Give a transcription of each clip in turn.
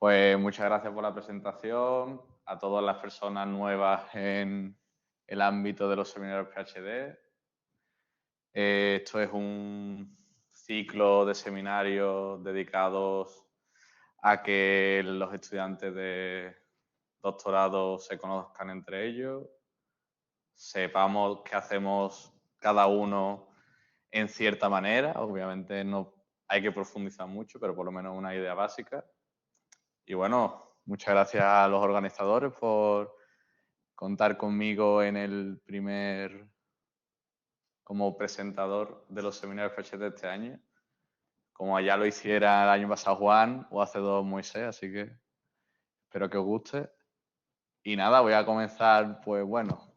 Pues muchas gracias por la presentación, a todas las personas nuevas en el ámbito de los seminarios PhD. Esto es un ciclo de seminarios dedicados a que los estudiantes de doctorado se conozcan entre ellos, sepamos qué hacemos cada uno en cierta manera. Obviamente no hay que profundizar mucho, pero por lo menos una idea básica. Y bueno, muchas gracias a los organizadores por contar conmigo en el como presentador de los seminarios PhD de este año, como ya lo hiciera el año pasado Juan o hace 2 Moisés, así que espero que os guste. Y nada, voy a comenzar, pues bueno,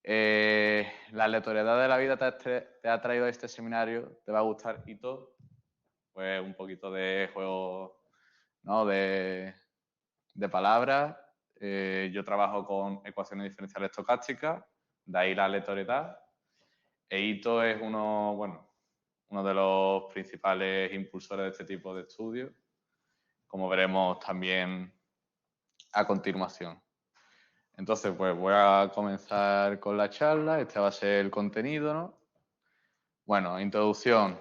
la aleatoriedad de la vida te ha traído a este seminario, te va a gustar y todo, pues un poquito de juego, ¿no? De palabras. Yo trabajo con ecuaciones diferenciales estocásticas, de ahí la aleatoriedad. EITO es uno de los principales impulsores de este tipo de estudios, como veremos también a continuación. Entonces, pues voy a comenzar con la charla. Este va a ser el contenido, ¿no? Bueno, introducción.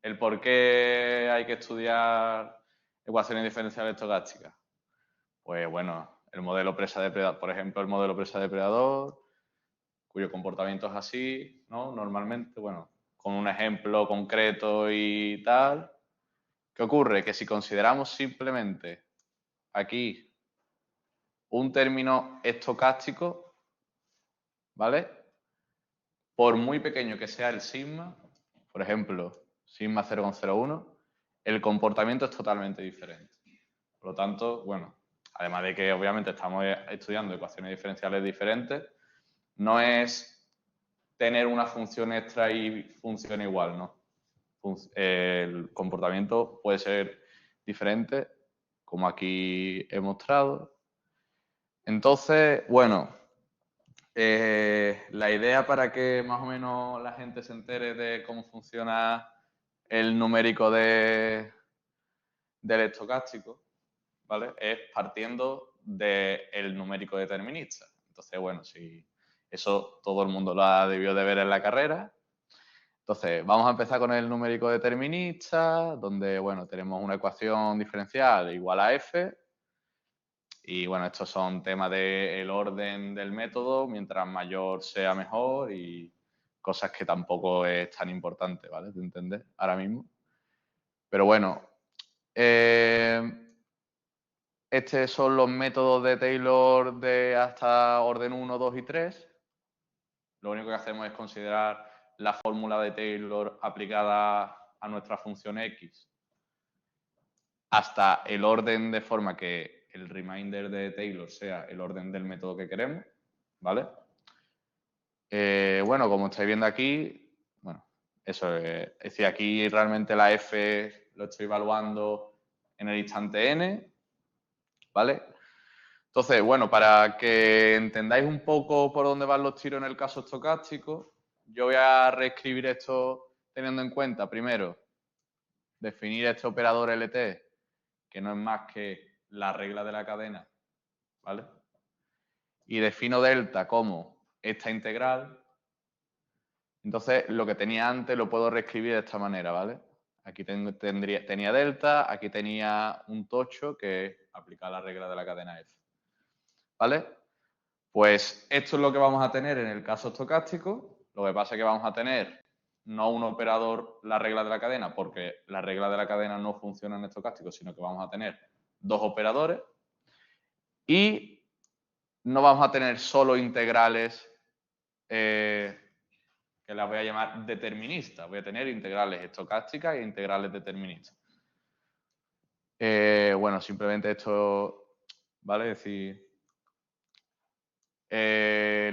El por qué hay que estudiar ecuaciones diferenciales estocásticas. Pues bueno, el modelo presa-depredador, por ejemplo, el modelo presa-depredador, cuyo comportamiento es así, ¿no? Normalmente, bueno, con un ejemplo concreto y tal. ¿Qué ocurre? Que si consideramos simplemente aquí un término estocástico, ¿vale? Por muy pequeño que sea el sigma, por ejemplo, sigma 0,01, el comportamiento es totalmente diferente. Por lo tanto, bueno, además de que obviamente estamos estudiando ecuaciones diferenciales diferentes, no es tener una función extra y funciona igual, ¿no? El comportamiento puede ser diferente, como aquí he mostrado. Entonces, bueno, la idea para que más o menos la gente se entere de cómo funciona el numérico del estocástico, ¿vale? Es partiendo del numérico determinista. Entonces, bueno, si eso todo el mundo lo ha debido de ver en la carrera. Entonces, vamos a empezar con el numérico determinista, donde, bueno, tenemos una ecuación diferencial igual a f. Y, bueno, estos son temas del orden del método, mientras mayor sea mejor y cosas que tampoco es tan importante, ¿vale? De entender ahora mismo. Pero, bueno, estos son los métodos de Taylor de hasta orden 1, 2 y 3. Lo único que hacemos es considerar la fórmula de Taylor aplicada a nuestra función x hasta el orden de forma que el remainder de Taylor sea el orden del método que queremos, ¿vale? Bueno, como estáis viendo aquí, bueno, eso es decir, aquí realmente la f lo estoy evaluando en el instante n, ¿vale? Entonces, bueno, para que entendáis un poco por dónde van los tiros en el caso estocástico, yo voy a reescribir esto teniendo en cuenta, primero, definir este operador LT, que no es más que la regla de la cadena, ¿vale? Y defino delta como esta integral. Entonces, lo que tenía antes lo puedo reescribir de esta manera, ¿vale? Aquí tenía delta, aquí tenía un tocho que es aplicar la regla de la cadena F, ¿vale? Pues esto es lo que vamos a tener en el caso estocástico. Lo que pasa es que vamos a tener no un operador, la regla de la cadena, porque la regla de la cadena no funciona en estocástico, sino que vamos a tener dos operadores. Y no vamos a tener solo integrales que las voy a llamar deterministas. Voy a tener integrales estocásticas e integrales deterministas. Bueno, simplemente esto, ¿vale? Es decir,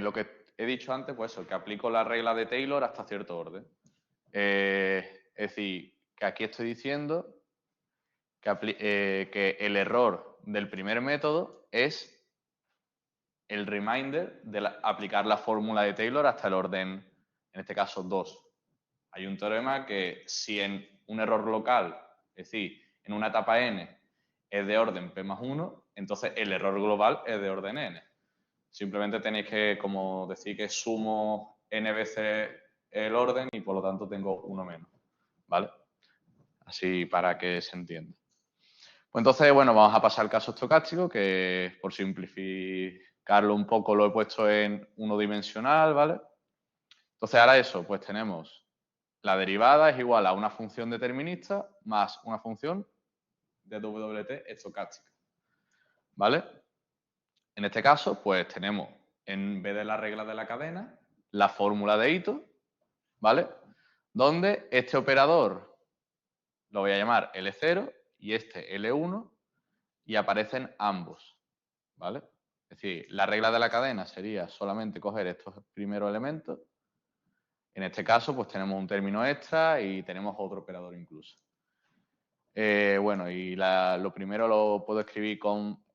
lo que he dicho antes, pues eso, que aplico la regla de Taylor hasta cierto orden. Es decir, que aquí estoy diciendo que el error del primer método es el remainder de aplicar la fórmula de Taylor hasta el orden, en este caso 2. Hay un teorema que si en un error local, es decir, en una etapa n, es de orden p más 1, entonces el error global es de orden n. Simplemente tenéis que, como decir que sumo n veces el orden y por lo tanto tengo uno menos, ¿vale? Así para que se entienda. Pues entonces, bueno, vamos a pasar al caso estocástico, que por simplificarlo un poco lo he puesto en unidimensional, ¿vale? Entonces ahora eso, pues tenemos la derivada es igual a una función determinista más una función de WT estocástica, ¿vale? En este caso, pues tenemos, en vez de la regla de la cadena, la fórmula de Ito, ¿vale? Donde este operador lo voy a llamar L0 y este L1 y aparecen ambos, ¿vale? Es decir, la regla de la cadena sería solamente coger estos primeros elementos. En este caso, pues tenemos un término extra y tenemos otro operador incluso. Bueno, y lo primero lo puedo escribir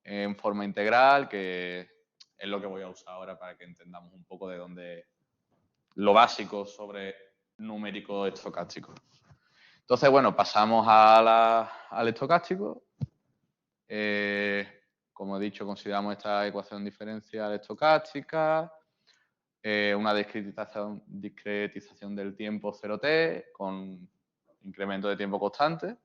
en forma integral, que es lo que voy a usar ahora para que entendamos un poco de dónde lo básico sobre numérico estocástico. Entonces, bueno, pasamos al estocástico. Como he dicho, consideramos esta ecuación diferencial estocástica, una discretización del tiempo 0t con incremento de tiempo constante.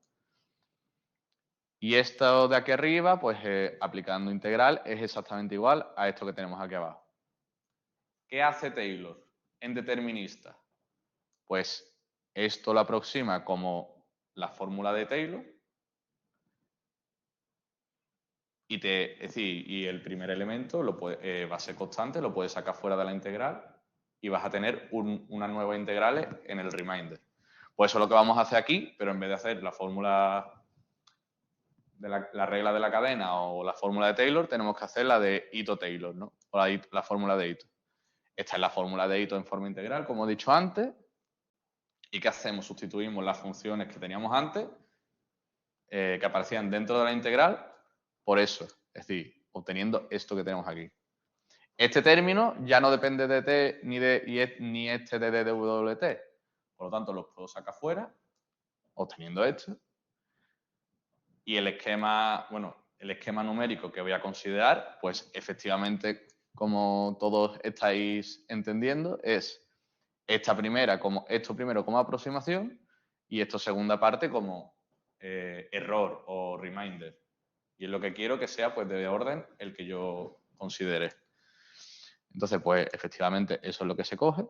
Y esto de aquí arriba, pues aplicando integral, es exactamente igual a esto que tenemos aquí abajo. ¿Qué hace Taylor en determinista? Pues esto lo aproxima como la fórmula de Taylor. Y el primer elemento va a ser constante, lo puedes sacar fuera de la integral y vas a tener una nueva integral en el remainder. Pues eso es lo que vamos a hacer aquí, pero en vez de hacer la fórmula de la regla de la cadena o la fórmula de Taylor, tenemos que hacer la de Ito-Taylor, ¿no? O la fórmula de Ito. Esta es la fórmula de Ito en forma integral, como he dicho antes. ¿Y qué hacemos? Sustituimos las funciones que teníamos antes, que aparecían dentro de la integral, por eso. Es decir, obteniendo esto que tenemos aquí. Este término ya no depende de t ni este de dwt. Por lo tanto, los puedo sacar fuera, obteniendo esto. Y el esquema, bueno, el esquema numérico que voy a considerar, pues efectivamente, como todos estáis entendiendo, es esto primero como aproximación y esto segunda parte como error o reminder. Y es lo que quiero que sea pues de orden el que yo considere. Entonces, pues efectivamente eso es lo que se coge.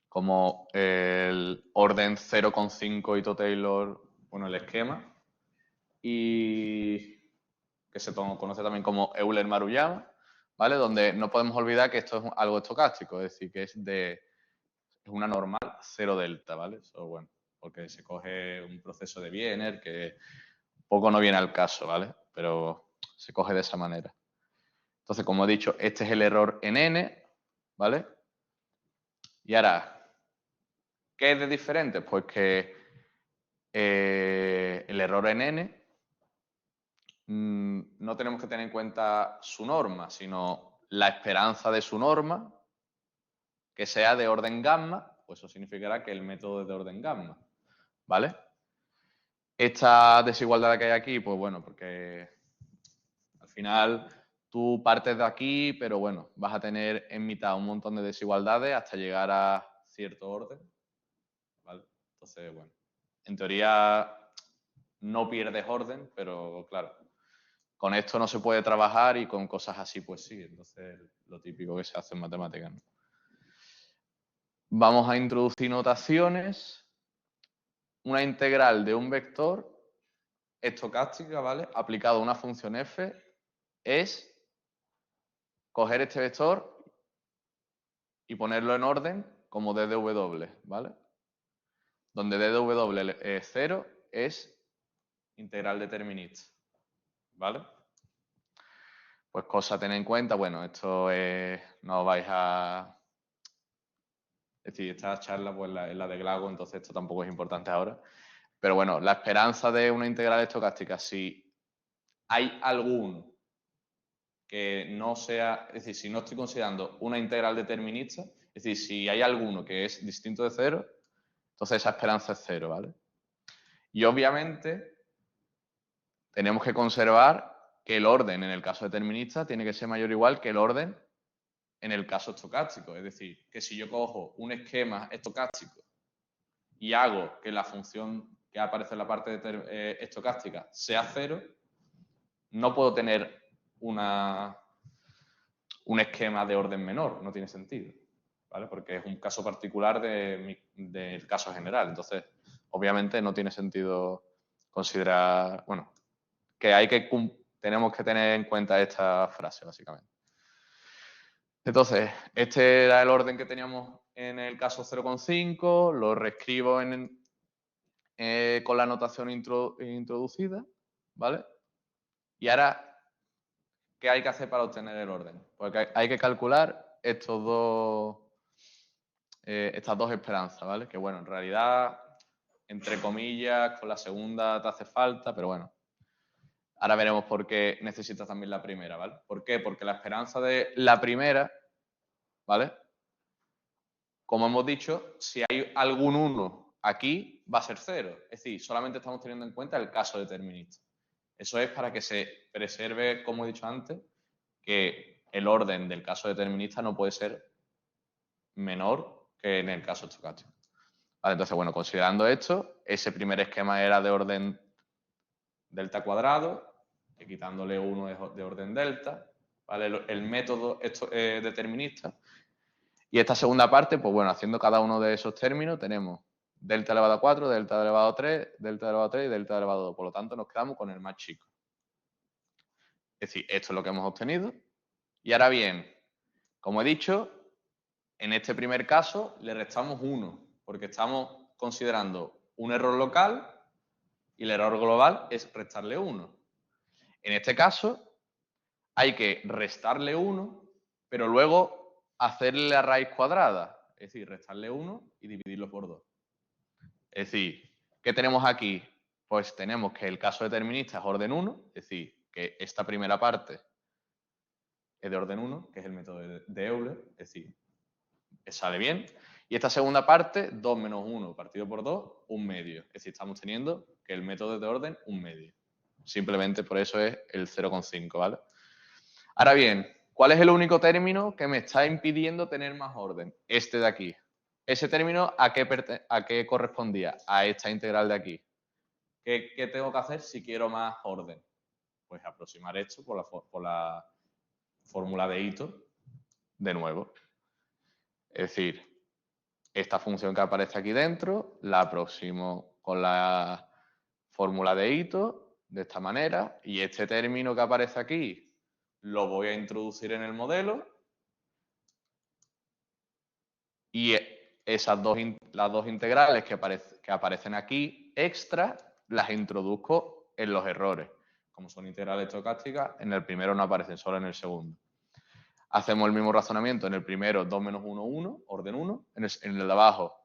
Como el orden 0,5 Ito-Taylor, bueno, el esquema. Y que se conoce también como Euler-Maruyama, ¿vale? Donde no podemos olvidar que esto es algo estocástico, es decir, que es una normal 0 delta, ¿vale? Eso, bueno, porque se coge un proceso de Wiener que poco no viene al caso, ¿vale? Pero se coge de esa manera. Entonces, como he dicho, este es el error en n, ¿vale? Y ahora, ¿qué es de diferente? Pues que el error en n no tenemos que tener en cuenta su norma, sino la esperanza de su norma, que sea de orden gamma, pues eso significará que el método es de orden gamma, ¿vale? Esta desigualdad que hay aquí, pues bueno, porque al final tú partes de aquí, pero bueno, vas a tener en mitad un montón de desigualdades hasta llegar a cierto orden, ¿vale? Entonces, bueno, en teoría no pierdes orden, pero claro, con esto no se puede trabajar y con cosas así, pues sí. Entonces, lo típico que se hace en matemáticas, ¿no? Vamos a introducir notaciones. Una integral de un vector estocástica, ¿vale? Aplicado a una función f es coger este vector y ponerlo en orden como ddw, ¿vale? Donde ddw es 0 es integral determinista, ¿vale? Pues cosa a tener en cuenta, bueno, esto no vais a... Es decir, esta charla pues, es la de Glago, entonces esto tampoco es importante ahora. Pero bueno, la esperanza de una integral estocástica, si hay alguno que no sea, es decir, si no estoy considerando una integral determinista, es decir, si hay alguno que es distinto de 0, entonces esa esperanza es 0, ¿vale? Y obviamente, tenemos que conservar que el orden en el caso determinista tiene que ser mayor o igual que el orden en el caso estocástico. Es decir, que si yo cojo un esquema estocástico y hago que la función que aparece en la parte estocástica sea 0, no puedo tener un esquema de orden menor, no tiene sentido, ¿vale? Porque es un caso particular del caso general. Entonces, obviamente no tiene sentido considerar, bueno, que tenemos que tener en cuenta esta frase, básicamente. Entonces, este era el orden que teníamos en el caso 0,5, lo reescribo con la notación introducida, ¿vale? Y ahora, ¿qué hay que hacer para obtener el orden? Porque hay que calcular estas dos esperanzas, ¿vale? Que bueno, en realidad, entre comillas, con la segunda te hace falta, pero bueno. Ahora veremos por qué necesitas también la primera, ¿vale? ¿Por qué? Porque la esperanza de la primera, ¿vale? Como hemos dicho, si hay algún 1 aquí, va a ser 0. Es decir, solamente estamos teniendo en cuenta el caso determinista. Eso es para que se preserve, como he dicho antes, que el orden del caso determinista no puede ser menor que en el caso estocástico. Vale, entonces, bueno, considerando esto, ese primer esquema era de orden delta cuadrado, que quitándole 1 es de orden delta, ¿vale? El método determinista. Y esta segunda parte, pues bueno, haciendo cada uno de esos términos, tenemos delta elevado a 4, delta elevado a 3, delta elevado a 3 y delta elevado a 2. Por lo tanto, nos quedamos con el más chico. Es decir, esto es lo que hemos obtenido. Y ahora bien, como he dicho, en este primer caso le restamos 1, porque estamos considerando un error local y el error global es restarle 1. En este caso, hay que restarle 1, pero luego hacerle la raíz cuadrada. Es decir, restarle 1 y dividirlo por 2. Es decir, ¿qué tenemos aquí? Pues tenemos que el caso determinista es orden 1, es decir, que esta primera parte es de orden 1, que es el método de Euler, es decir, sale bien. Y esta segunda parte, 2 menos 1 partido por 2, 1 medio. Es decir, estamos teniendo que el método es de orden 1 medio. Simplemente por eso es el 0,5, ¿vale? Ahora bien, ¿cuál es el único término que me está impidiendo tener más orden? Este de aquí. ¿Ese término a qué correspondía? A esta integral de aquí. ¿Qué tengo que hacer si quiero más orden? Pues aproximar esto por la fórmula de Ito de nuevo. Es decir, esta función que aparece aquí dentro la aproximo con la fórmula de Ito de esta manera y este término que aparece aquí lo voy a introducir en el modelo y las dos integrales que aparecen aquí extra las introduzco en los errores. Como son integrales estocásticas, en el primero no aparecen, solo en el segundo. Hacemos el mismo razonamiento. En el primero, 2 menos 1, 1, orden 1. En el de abajo,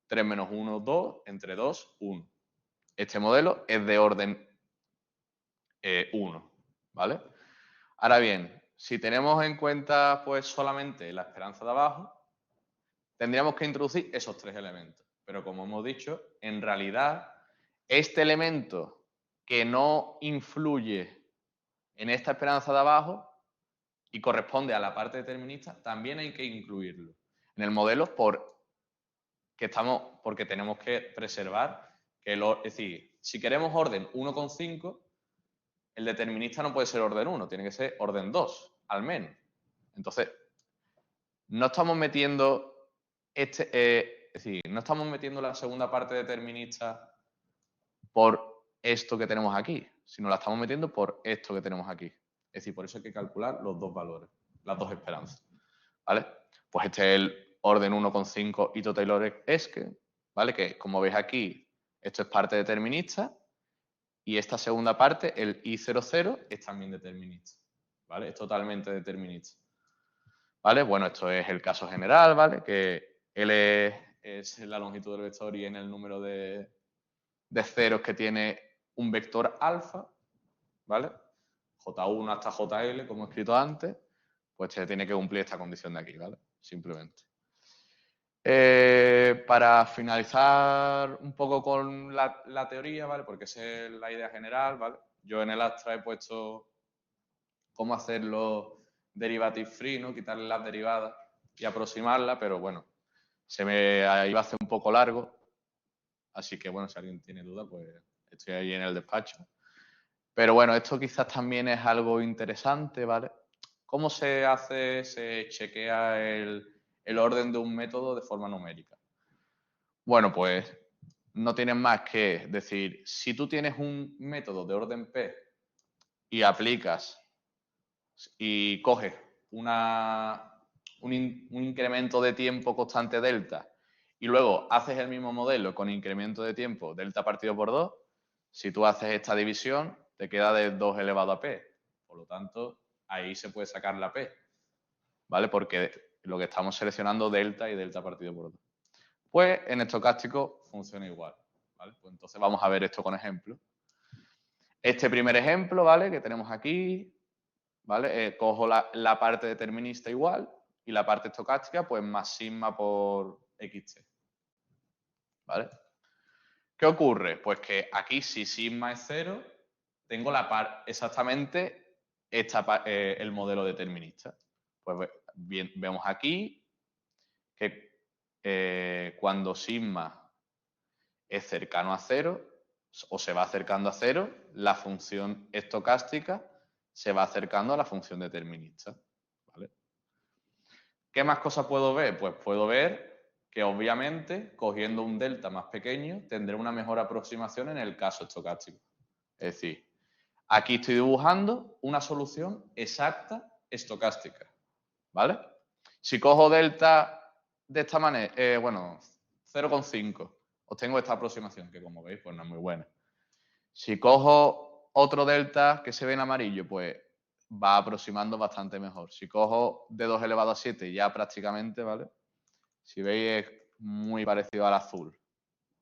3 menos 1, 2, entre 2, 1. Este modelo es de orden 1, ¿vale? Ahora bien, si tenemos en cuenta pues solamente la esperanza de abajo, tendríamos que introducir esos 3 elementos. Pero como hemos dicho, en realidad, este elemento que no influye en esta esperanza de abajo y corresponde a la parte determinista, también hay que incluirlo en el modelo porque tenemos que preservar que es decir, si queremos orden 1,5, el determinista no puede ser orden 1, tiene que ser orden 2, al menos. Entonces, no estamos metiendo es decir, no estamos metiendo la segunda parte determinista por esto que tenemos aquí, sino la estamos metiendo por esto que tenemos aquí. Es decir, por eso hay que calcular los dos valores, las dos esperanzas, ¿vale? Pues este es el orden 1,5 Ito-Taylor-Eske, ¿vale? Que como veis aquí, esto es parte determinista y esta segunda parte, el I00, es también determinista, ¿vale? Es totalmente determinista, ¿vale? Bueno, esto es el caso general, ¿vale? Que L es la longitud del vector y en el número de ceros que tiene un vector alfa, ¿vale? J1 hasta JL, como he escrito antes, pues se tiene que cumplir esta condición de aquí, ¿vale? Simplemente. Para finalizar un poco con la teoría, ¿vale? Porque esa es la idea general, ¿vale? yo en el Astra he puesto cómo hacerlo derivative free, ¿no? Quitarle las derivadas y aproximarla, pero bueno, se me iba a hacer un poco largo. Así que, bueno, si alguien tiene duda, pues estoy ahí en el despacho. Pero bueno, esto quizás también es algo interesante, ¿vale? ¿Cómo se hace, se chequea el orden de un método de forma numérica? Bueno, pues no tienes más que decir, si tú tienes un método de orden P y aplicas y coges un incremento de tiempo constante delta y luego haces el mismo modelo con incremento de tiempo delta partido por 2, si tú haces esta división, te queda de 2 elevado a P. Por lo tanto, ahí se puede sacar la P, ¿vale? Porque lo que estamos seleccionando delta y delta partido por 2. Pues en estocástico funciona igual, ¿vale? Pues entonces vamos a ver esto con ejemplo. Este primer ejemplo, ¿vale? Que tenemos aquí, ¿vale? Cojo la parte determinista igual y la parte estocástica, pues más sigma por xt, ¿vale? ¿Qué ocurre? Pues que aquí si sigma es 0, tengo exactamente el modelo determinista. Pues bien, vemos aquí que cuando sigma es cercano a 0 o se va acercando a 0, la función estocástica se va acercando a la función determinista, ¿vale? ¿Qué más cosas puedo ver? Pues puedo ver que obviamente cogiendo un delta más pequeño tendré una mejor aproximación en el caso estocástico. Es decir, aquí estoy dibujando una solución exacta estocástica, ¿vale? Si cojo delta de esta manera, bueno, 0,5, obtengo esta aproximación, que como veis, pues no es muy buena. Si cojo otro delta que se ve en amarillo, pues va aproximando bastante mejor. Si cojo de 2 elevado a 7, ya prácticamente, ¿vale? Si veis, es muy parecido al azul,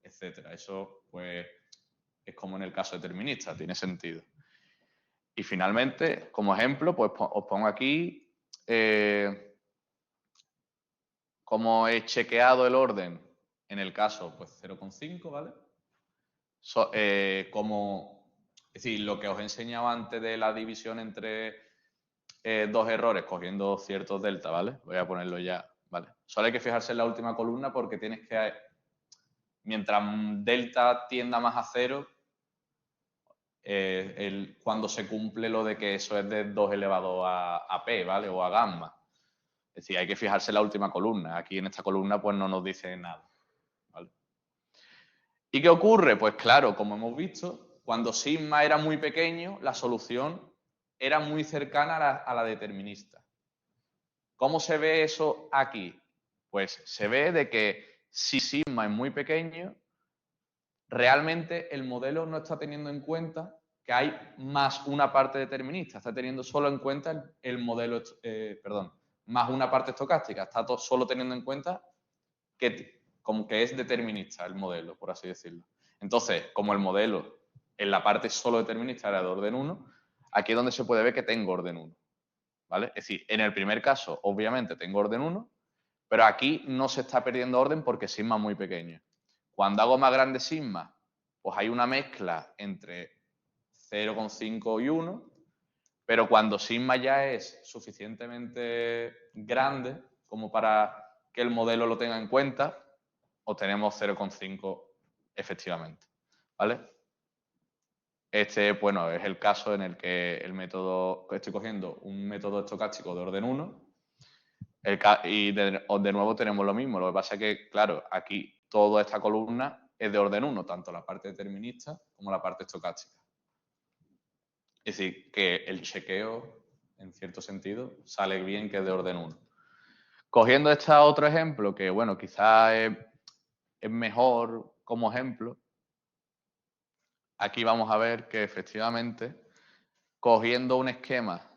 etcétera. Eso, pues, es como en el caso determinista, tiene sentido. Y finalmente, como ejemplo, pues os pongo aquí cómo he chequeado el orden en el caso, pues 0,5, ¿vale? Es decir, lo que os he enseñado antes de la división entre dos errores cogiendo ciertos delta, ¿vale? Voy a ponerlo ya, ¿vale? Solo hay que fijarse en la última columna porque tienes que, mientras delta tienda más a 0, cuando se cumple lo de que eso es de 2 elevado a P, ¿vale? O a gamma. Es decir, hay que fijarse en la última columna. Aquí en esta columna pues no nos dice nada, ¿vale? ¿Y qué ocurre? Pues claro, como hemos visto, cuando sigma era muy pequeño, la solución era muy cercana a la determinista. ¿Cómo se ve eso aquí? Pues se ve de que si sigma es muy pequeño, realmente el modelo no está teniendo en cuenta que hay más una parte determinista, está teniendo solo en cuenta el modelo, más una parte estocástica, está solo teniendo en cuenta que como que es determinista el modelo, por así decirlo. Entonces, como el modelo en la parte solo determinista era de orden 1, aquí es donde se puede ver que tengo orden 1, ¿vale? Es decir, en el primer caso, obviamente, tengo orden 1, pero aquí no se está perdiendo orden porque sigma es muy pequeño. Cuando hago más grande sigma, pues hay una mezcla entre 0,5 y 1, pero cuando sigma ya es suficientemente grande como para que el modelo lo tenga en cuenta, obtenemos 0,5 efectivamente, ¿vale? Este, bueno, es el caso en el que el método, estoy cogiendo un método estocástico de orden 1 y de nuevo tenemos lo mismo. Lo que pasa es que, claro, aquí toda esta columna es de orden 1, tanto la parte determinista como la parte estocástica. Es decir, que el chequeo, en cierto sentido, sale bien que es de orden 1. Cogiendo este otro ejemplo, que bueno, quizás es mejor como ejemplo, aquí vamos a ver que efectivamente, cogiendo un esquema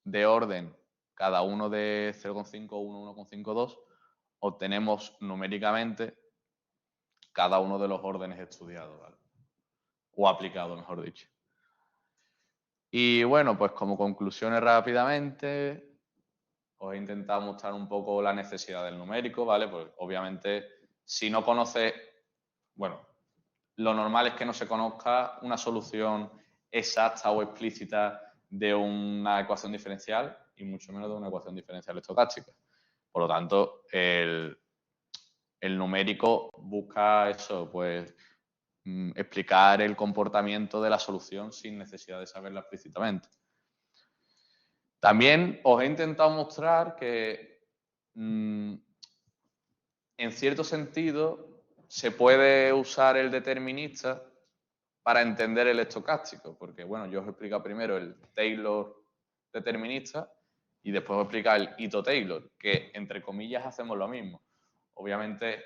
de orden cada uno de 0,5, 1, 1,52, obtenemos numéricamente cada uno de los órdenes estudiados, ¿vale? O aplicados, mejor dicho. Y bueno, pues como conclusiones rápidamente, os he intentado mostrar un poco la necesidad del numérico, ¿vale? Pues obviamente, si no conoces, bueno, lo normal es que no se conozca una solución exacta o explícita de una ecuación diferencial y mucho menos de una ecuación diferencial estocástica. Por lo tanto, el numérico busca eso, pues explicar el comportamiento de la solución sin necesidad de saberla explícitamente. También os he intentado mostrar que en cierto sentido se puede usar el determinista para entender el estocástico, porque bueno, yo os he explicado primero el Taylor determinista y después os he explicado el Ito-Taylor, que entre comillas hacemos lo mismo. Obviamente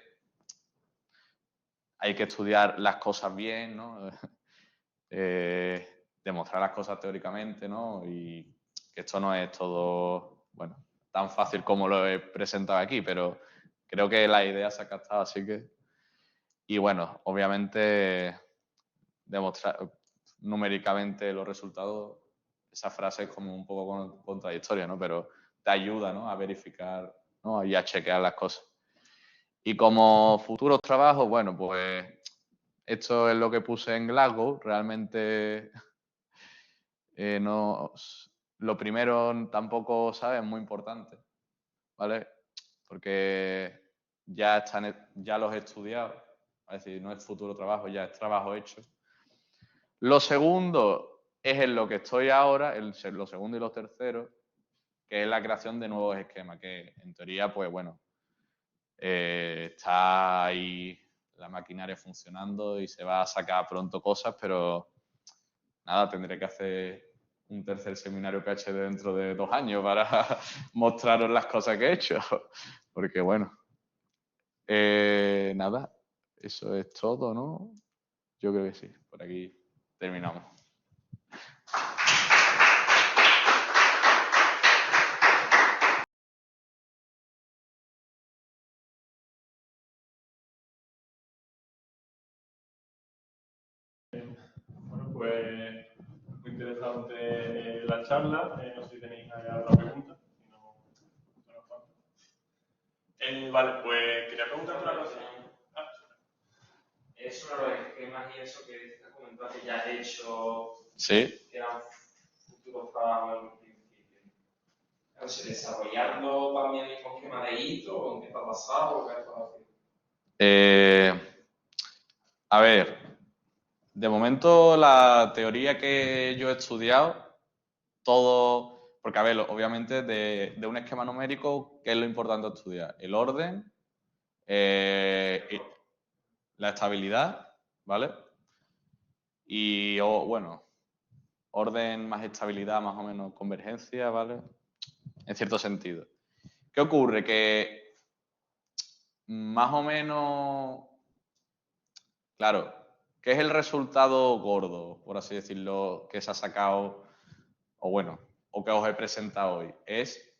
hay que estudiar las cosas bien, ¿no? Demostrar las cosas teóricamente, ¿no? Y que esto no es todo, bueno, tan fácil como lo he presentado aquí, pero creo que la idea se ha captado, así que... Y bueno, obviamente demostrar numéricamente los resultados, esa frase es como un poco contradictoria, ¿no? Pero te ayuda, ¿no? A verificar, ¿no? Y a chequear las cosas. Y como futuros trabajos, bueno, pues esto es lo que puse en Glasgow. Realmente no, lo primero tampoco, ¿sabes? Es muy importante, ¿vale? Porque ya los he estudiado. Es decir, no es futuro trabajo, ya es trabajo hecho. Lo segundo es en lo que estoy ahora, lo segundo y lo tercero, que es la creación de nuevos esquemas, que en teoría, pues bueno, está ahí la maquinaria funcionando y se va a sacar pronto cosas, pero nada, tendré que hacer un tercer seminario PhD dentro de 2 años para mostraros las cosas que he hecho, porque bueno, nada, eso es todo, ¿no? Yo creo que sí, por aquí terminamos. Bueno, pues muy interesante la charla. No sé si tenéis alguna pregunta. Si no, vale, pues quería preguntarte una cosa. Eso sobre los esquemas y eso que te comentado que ya has hecho, sí, que eran futuros trabajos en principio. Entonces, ¿desarrollando también el mismo esquema de Ito o en qué está basado o qué está haciendo? A ver, de momento la teoría que yo he estudiado, todo, porque a ver, obviamente de un esquema numérico, ¿qué es lo importante estudiar? El orden, la estabilidad, ¿vale? Y, bueno, orden más estabilidad, más o menos convergencia, ¿vale? En cierto sentido. ¿Qué ocurre? Que más o menos, claro, ¿qué es el resultado gordo, por así decirlo, que se ha sacado, o bueno, o que os he presentado hoy? Es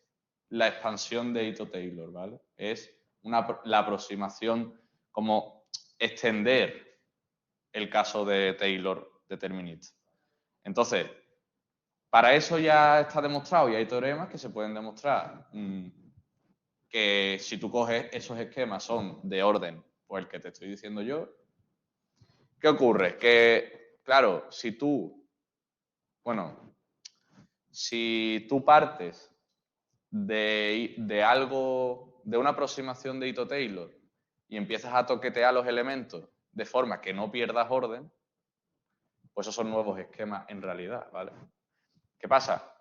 la expansión de Ito-Taylor, ¿vale? Es la aproximación, como extender el caso de Taylor determinista. Entonces, para eso ya está demostrado y hay teoremas que se pueden demostrar que si tú coges esos esquemas son de orden, pues el que te estoy diciendo yo. ¿Qué ocurre? Que, claro, si tú partes de algo, de una aproximación de Ito-Taylor y empiezas a toquetear los elementos de forma que no pierdas orden, pues esos son nuevos esquemas en realidad, ¿vale? ¿Qué pasa?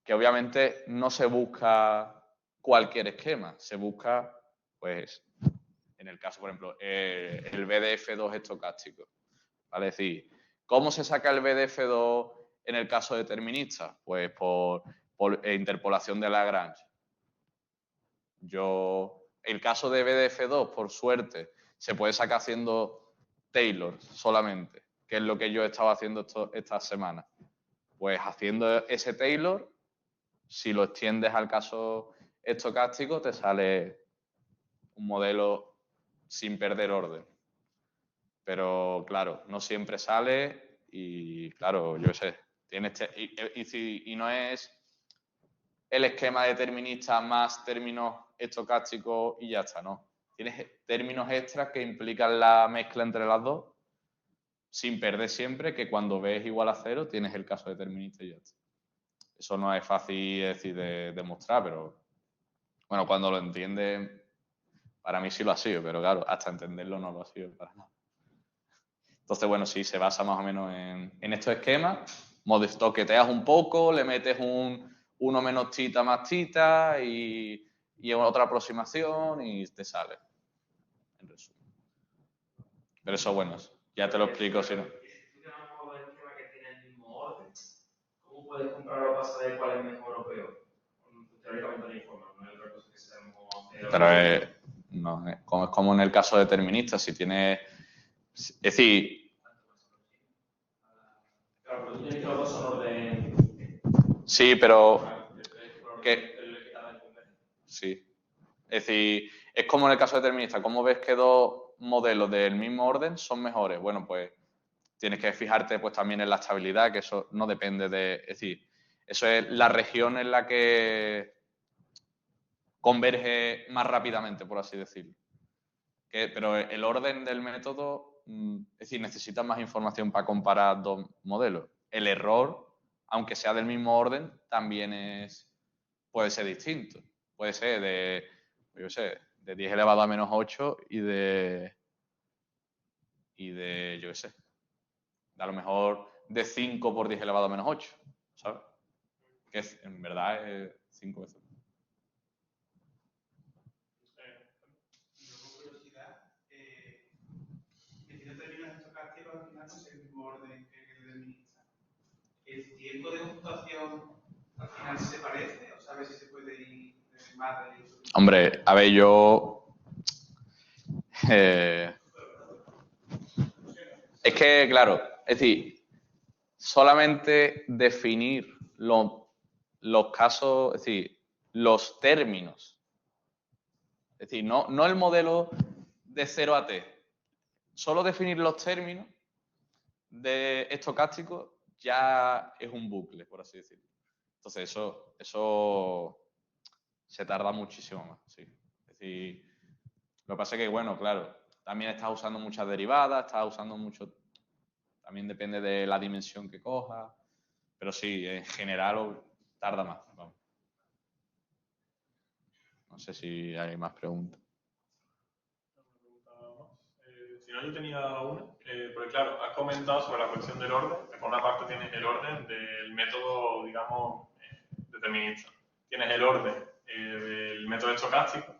Que obviamente no se busca cualquier esquema, se busca, pues, en el caso, por ejemplo, el BDF2 estocástico, ¿vale? Es decir, ¿cómo se saca el BDF2 en el caso determinista? Pues por interpolación de Lagrange. El caso de BDF2, por suerte, se puede sacar haciendo Taylor solamente, que es lo que yo he estado haciendo estas semanas. Pues haciendo ese Taylor, si lo extiendes al caso estocástico, te sale un modelo sin perder orden. Pero claro, no siempre sale y claro, yo sé, y no es el esquema determinista más términos estocásticos y ya está, no. Tienes términos extras que implican la mezcla entre las dos sin perder siempre que cuando b es igual a 0 tienes el caso determinista y ya está. Eso no es fácil decir, de demostrar, pero bueno, cuando lo entiendes, para mí sí lo ha sido, pero claro, hasta entenderlo no lo ha sido para nada. Entonces, bueno, sí, se basa más o menos en estos esquemas, toqueteas un poco, le metes un 1 menos tita más tita y otra aproximación y te sale, en resumen. Pero eso, bueno, ya te lo explico si no. Si tú tienes un juego de esquema que tiene el mismo orden, ¿cómo puedes comprarlo para saber cuál es mejor o peor? Teóricamente no hay forma, no hay otra cosa que sabemos hacer. Pero no, es como en el caso determinista, si tienes... Es decir... Claro, pero tú tienes que los dos son orden... Sí, pero... Sí. Es decir, es como en el caso determinista. ¿Cómo ves que dos modelos del mismo orden son mejores? Bueno, pues tienes que fijarte pues también en la estabilidad, que eso no depende de... Es decir, eso es la región en la que converge más rápidamente, por así decirlo. Pero el orden del método, es decir, necesitas más información para comparar dos modelos. El error, aunque sea del mismo orden, también puede ser distinto. Puede ser yo sé, de 10 elevado a menos 8 y de, yo qué sé, a lo mejor de 5 por 10 elevado a menos 8, ¿sabes? Que en verdad es 5 veces. ¿El tiempo de computación al final se parece o sabes si se puede ir más de eso? Hombre, a ver, yo... es que, claro, es decir, solamente definir los casos, es decir, los términos. Es decir, no el modelo de 0 a t. Solo definir los términos de estocásticos ya es un bucle, por así decirlo. Entonces, eso se tarda muchísimo más, sí. Es decir, lo que pasa es que, bueno, claro, también estás usando muchas derivadas, estás usando mucho... También depende de la dimensión que cojas, pero sí, en general tarda más. Vamos. No sé si hay más preguntas. Si no, yo tenía una, porque claro, has comentado sobre la cuestión del orden, que por una parte tienes el orden del método, digamos, determinista. Tienes el orden del método estocástico,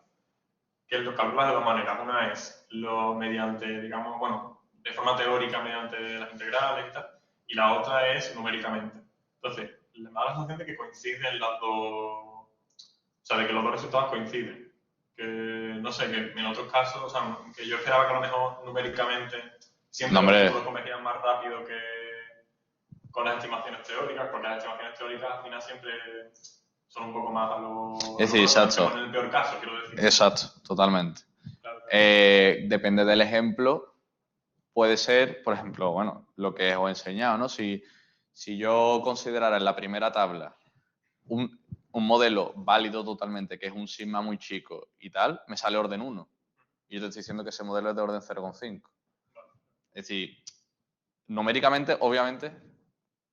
que lo calculas de dos maneras. Una es mediante, digamos, bueno, de forma teórica mediante las integrales y tal, y la otra es numéricamente. Entonces, me da la sensación de que coinciden las dos, o sea, de que los dos resultados coinciden. Que, no sé, que en otros casos, o sea, que yo esperaba que a lo mejor numéricamente siempre los métodos convergían más rápido que con las estimaciones teóricas, porque las estimaciones teóricas al final siempre son un poco más a lo... Es decir, exacto. En el peor caso, quiero decir. Exacto, totalmente. Claro. Depende del ejemplo. Puede ser, por ejemplo, bueno, lo que os he enseñado, ¿no? Si yo considerara en la primera tabla un modelo válido totalmente, que es un sigma muy chico y tal, me sale orden 1. Y yo te estoy diciendo que ese modelo es de orden 0,5. Es decir, numéricamente, obviamente,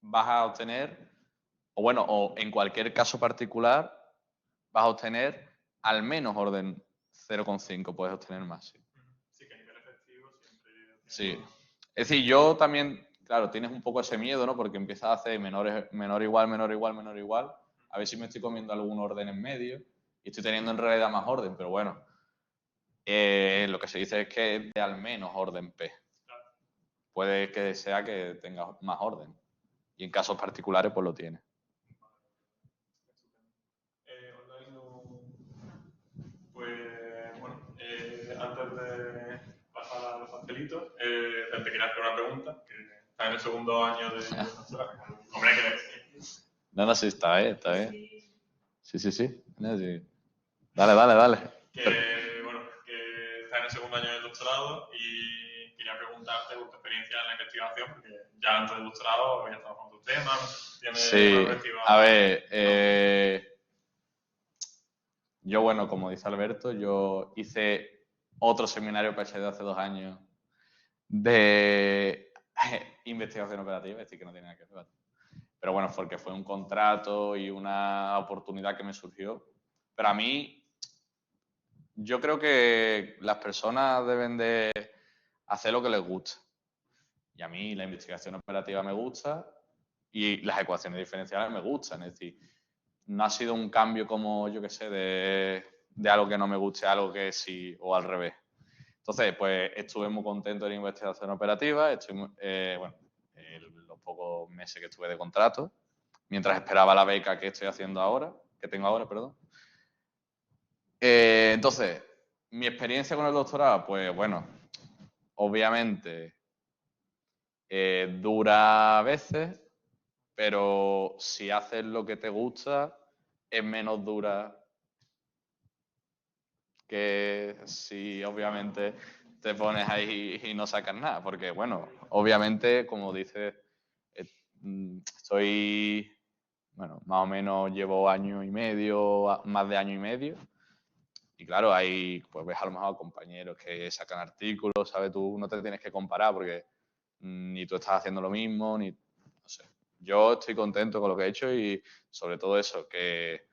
vas a obtener, o en cualquier caso particular, vas a obtener al menos orden 0,5, puedes obtener más. Sí. Sí, que a nivel efectivo siempre... Sí. Es decir, yo también, claro, tienes un poco ese miedo, ¿no? Porque empiezas a hacer menor igual, menor igual, menor igual. A ver si me estoy comiendo algún orden en medio y estoy teniendo en realidad más orden, pero bueno, lo que se dice es que es de al menos orden P. Puede que sea que tenga más orden y en casos particulares pues lo tiene. Pues bueno, antes de pasar a los pastelitos, te quería hacer una pregunta, que está en el segundo año de doctorado. Hombre, que No, sí, está bien, está bien. Sí. Dale. Que, bueno, que está en el segundo año del doctorado y quería preguntarte por tu experiencia en la investigación, porque ya antes del doctorado habías trabajado con tus temas, tienes sí, una perspectiva... a ver, yo, bueno, como dice Alberto, yo hice otro seminario PhD hace 2 años investigación operativa, es decir, que no tiene nada que ver. Pero bueno, porque fue un contrato y una oportunidad que me surgió. Pero a mí, yo creo que las personas deben de hacer lo que les gusta. Y a mí la investigación operativa me gusta y las ecuaciones diferenciales me gustan. Es decir, no ha sido un cambio como, yo qué sé, de algo que no me guste a algo que sí, o al revés. Entonces, pues estuve muy contento en investigación operativa, bueno, los pocos meses que estuve de contrato, mientras esperaba la beca que estoy haciendo ahora, que tengo ahora, perdón. Entonces, mi experiencia con el doctorado, pues bueno, obviamente dura a veces, pero si haces lo que te gusta, es menos dura que si obviamente te pones ahí y no sacas nada. Porque, bueno, obviamente, como dices, estoy, bueno, más o menos llevo año y medio, más de año y medio. Y claro, hay, pues ves a lo mejor compañeros que sacan artículos, ¿sabes? Tú no te tienes que comparar porque ni tú estás haciendo lo mismo, ni, no sé. Yo estoy contento con lo que he hecho y sobre todo eso, que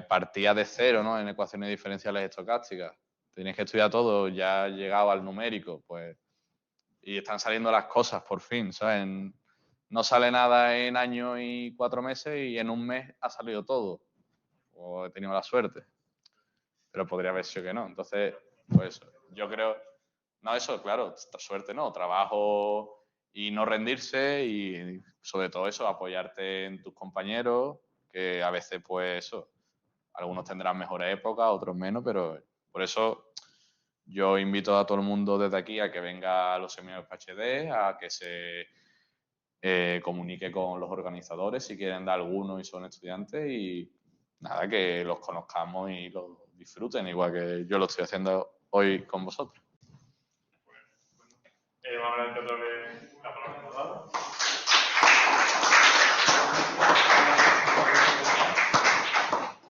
partía de cero, ¿no? En ecuaciones diferenciales estocásticas. Tienes que estudiar todo, ya has llegado al numérico, pues, y están saliendo las cosas por fin, ¿sabes? No sale nada en año y 4 meses y en un mes ha salido todo. O he tenido la suerte. Pero podría haber sido que no. Entonces, pues yo creo, no, eso, claro, suerte no, trabajo y no rendirse y sobre todo eso, apoyarte en tus compañeros, que a veces pues eso, algunos tendrán mejores épocas, otros menos, pero por eso yo invito a todo el mundo desde aquí a que venga a los seminarios PhD, a que se comunique con los organizadores si quieren dar alguno y son estudiantes y nada, que los conozcamos y los disfruten, igual que yo lo estoy haciendo hoy con vosotros. Vamos a hablar otra vez